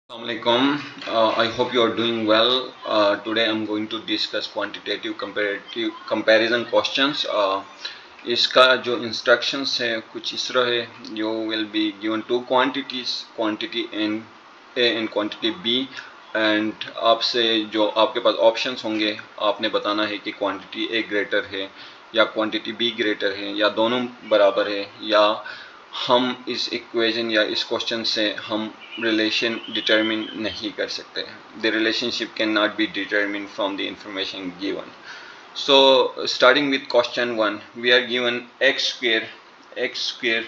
Assalamualaikum. I hope you are doing well. Today I'm going to discuss quantitative comparative comparison questions. इसका जो instructions है कुछ इस तरह है. You will be given two quantities, quantity A and quantity B, and आपसे जो आपके पास options होंगे आपने बताना है कि quantity A greater है या quantity B greater है या दोनों बराबर है या हम इस इक्वेशन या इस क्वेश्चन से हम रिलेशन डिटरमिन नहीं कर सकते. The relationship can not be determine from the information given. So starting with question 1, we are given X square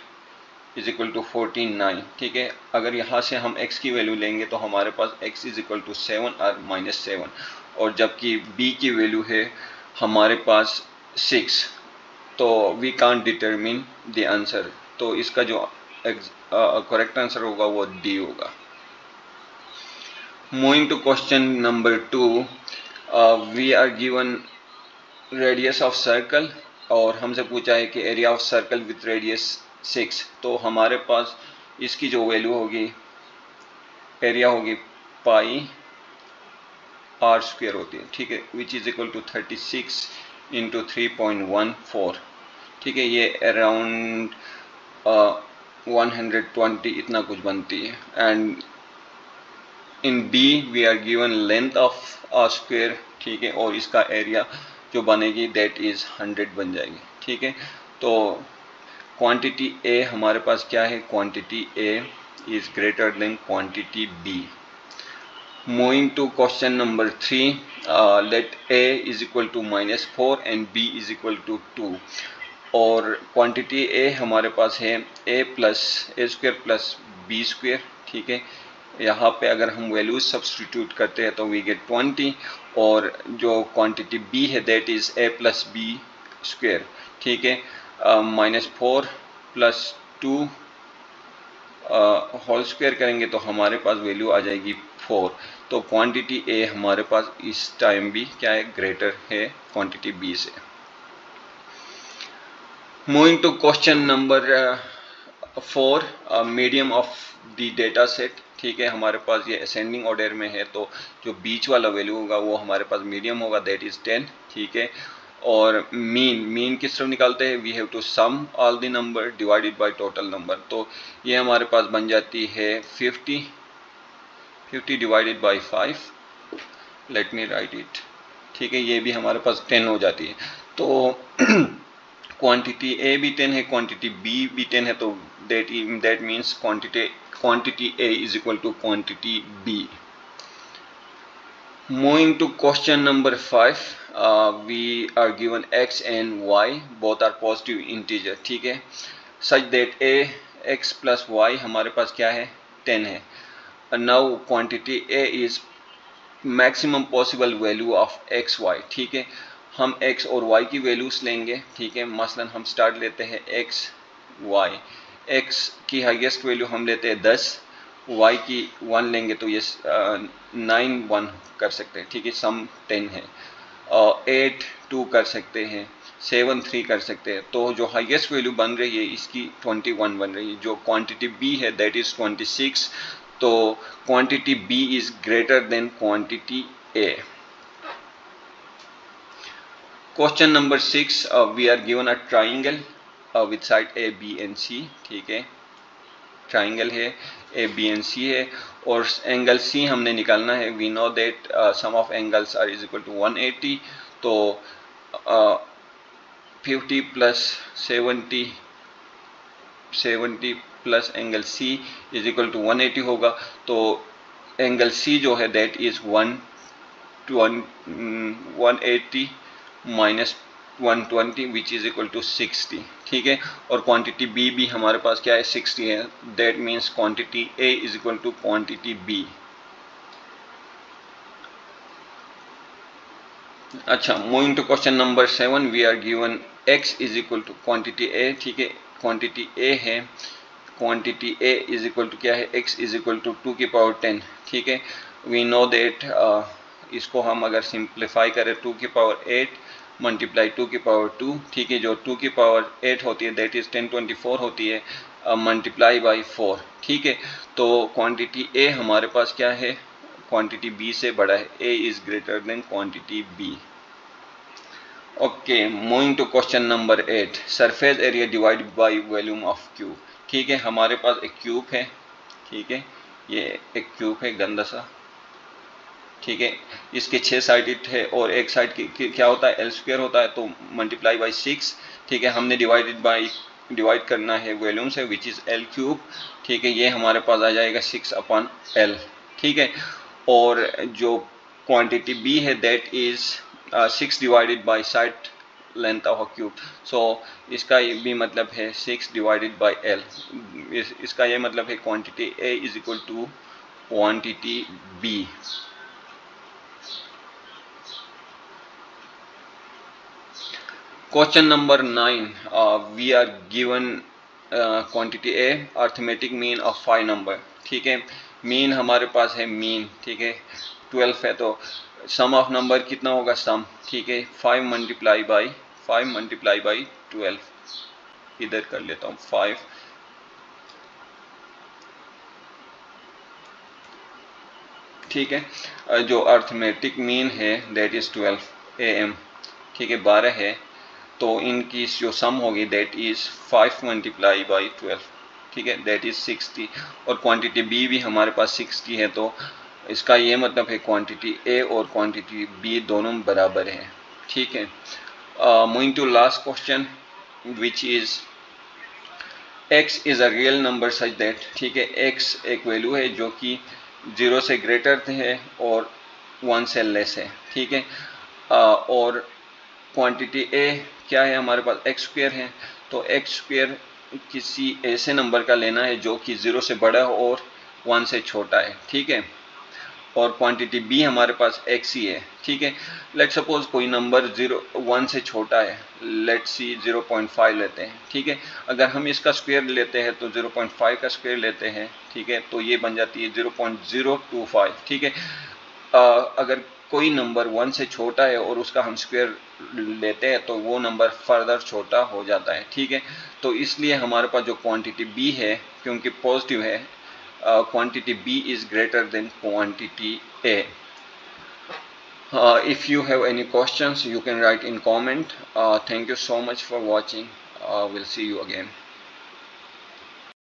is equal to 49. ठीक है, अगर यहाँ से हम x की वैल्यू लेंगे तो हमारे पास x इज इक्वल टू 7 और -7, और जबकि b की वैल्यू है हमारे पास 6, तो we can't determine the answer. तो इसका जो करेक्ट आंसर होगा वो डी होगा. Moving to question number 2, we are given radius of circle और हमसे पूछा है कि area of circle with radius 6. तो हमारे पास इसकी जो वैल्यू होगी, एरिया होगी पाई आर स्क्वायर होती है. ठीक है, which is equal to 36 into 3.14. ठीक है, ये अराउंड 120 इतना कुछ बनती है. And in B we are given length of a square. ठीक है, और इसका एरिया जो बनेगी दैट इज 100 बन जाएगी. ठीक है, तो क्वांटिटी ए हमारे पास क्या है, quantity A is greater than quantity B. Moving to question number 3, let a is equal to -4 and b is equal to 2. और क्वांटिटी a हमारे पास है a square plus B square. ठीक है, यहाँ पे अगर हम वैल्यूज सब्सटीट्यूट करते हैं तो वी गेट 20, और जो क्वांटिटी b है that is a plus B square. ठीक है, -4 प्लस 2 होल स्क्वायर करेंगे तो हमारे पास वैल्यू आ जाएगी 4. तो क्वांटिटी ए हमारे पास इस टाइम भी क्या है, ग्रेटर है क्वांटिटी बी से. Moving to question number 4, medium of the data set. ठीक है, हमारे पास ये असेंडिंग ऑर्डर में है, तो जो बीच वाला वैल्यू होगा वो हमारे पास मीडियम होगा, दैट इज 10. ठीक है, और मीन किस तरह निकालते हैं, we have to sum all the number divided by total number. तो ये हमारे पास बन जाती है 50 divided by 5. Let me write it. ठीक है, ये भी हमारे पास 10 हो जाती है. तो क्वांटिटी ए भी 10 है, क्वांटिटी बी भी 10 है, तो that means quantity A is equal to quantity B. Moving to question number 5, we are given x and y, both are positive integer. ठीक है, such that a x plus y हमारे पास क्या है, 10 है. Now quantity a is maximum possible value of x y. ठीक है, हम x और y की वैल्यूज लेंगे. ठीक है, मसलन हम स्टार्ट लेते हैं x y. x की हाईएस्ट वैल्यू हम लेते हैं 10, y की 1 लेंगे तो ये 9 1 कर सकते हैं. ठीक है, सम 10 है. 8 2 कर सकते हैं, 7 3 कर सकते हैं. तो जो हाईएस्ट वैल्यू बन रही है इसकी 21 बन रही है. जो क्वांटिटी b है दैट इज 26. तो quantity b is greater than quantity a. Question number 6, we are given a triangle with side a b and c. ठीक है, ट्राइंगल है, ए बी एंड सी है, और एंगल सी हमने निकालना है. We know that sum of angles are is equal to 180. तो 50 plus 70 plus angle C is equal to 180 होगा. तो एंगल सी जो है that is 180 minus 120 which is equal to 60. ठीक है, और क्वांटिटी बी भी हमारे पास क्या है, 60 है. That means quantity A is equal to quantity B. अच्छा, moving to question number 7, we are given x is equal to quantity A. ठीक है, क्वांटिटी ए है, quantity A is equal to क्या है, x इज इक्वल टू 2 की power 10. ठीक है, we know that इसको हम अगर सिंप्लीफाई करें 2 की पावर 8 मल्टीप्लाई 2 की पावर 2. ठीक है, जो 2 की पावर 8 होती है दैट इज 1024 होती है. मल्टीप्लाई बाई 4, ठीक है। तो क्वांटिटी ए हमारे पास क्या है, क्वांटिटी बी से बड़ा है, A is greater than quantity B. Okay, moving to question number 8, surface area divided by volume of cube. ठीक है, हमारे पास एक क्यूब है, ठीक है, ये एक क्यूब है गंदा सा, ठीक है, इसके 6 साइड है और एक साइड की क्या होता है, एल स्क्वायर होता है, तो मल्टीप्लाई बाई 6, ठीक है। हमने डिवाइड करना है वॉल्यूम से, विच इज एल क्यूब, ठीक है, ये हमारे पास आ जाएगा 6/L, ठीक है। और जो क्वांटिटी बी है that is 6 divided by side length of a cube, so इसका ये भी मतलब है 6 डिवाइडेड बाई एल। इसका ये मतलब है quantity A is equal to quantity B. Question number 9, we are given quantity A, arithmetic mean of 5 number, ठीक है। मीन हमारे पास है मीन, ठीक है, 12 है, तो सम ऑफ नंबर कितना होगा, सम, ठीक है, 5 मल्टीप्लाई बाई 12, इधर कर लेता हूँ 5, ठीक है। जो अर्थमेटिक मीन है दैट इज 12 AM, ठीक है, 12 है, तो इनकी जो सम होगी दैट इज 5 मल्टीप्लाई बाई 12, ठीक है, दैट इज 60। और क्वांटिटी बी भी हमारे पास 60 है, तो इसका ये मतलब है क्वांटिटी ए और क्वांटिटी बी दोनों बराबर हैं, ठीक है। Moving to last question which is x is a real number such that, ठीक है, x एक वैल्यू है जो कि 0 से ग्रेटर है और 1 से लेस है, ठीक है। और क्वांटिटी a क्या है, हमारे पास एक्स स्क्वायर है, तो एक्स स्क्वायर किसी ऐसे नंबर का लेना है जो कि 0 से बड़ा हो और 1 से छोटा है, ठीक है। और क्वांटिटी b हमारे पास x ही है, ठीक है। लेट सपोज कोई नंबर 1 से छोटा है, लेट सी 0.5 लेते हैं, ठीक है। अगर हम इसका स्क्वायर लेते हैं तो 0.5 का स्क्वायर लेते हैं, ठीक है, तो ये बन जाती है 0.025, ठीक है। अगर कोई नंबर 1 से छोटा है और उसका हम स्क्वायर लेते हैं तो वो नंबर फर्दर छोटा हो जाता है, ठीक है। तो इसलिए हमारे पास जो क्वांटिटी b है, क्योंकि पॉजिटिव है, quantity B is greater than quantity A. If you have any questions, you can write in comment. Thank you so much for watching. We'll see you again.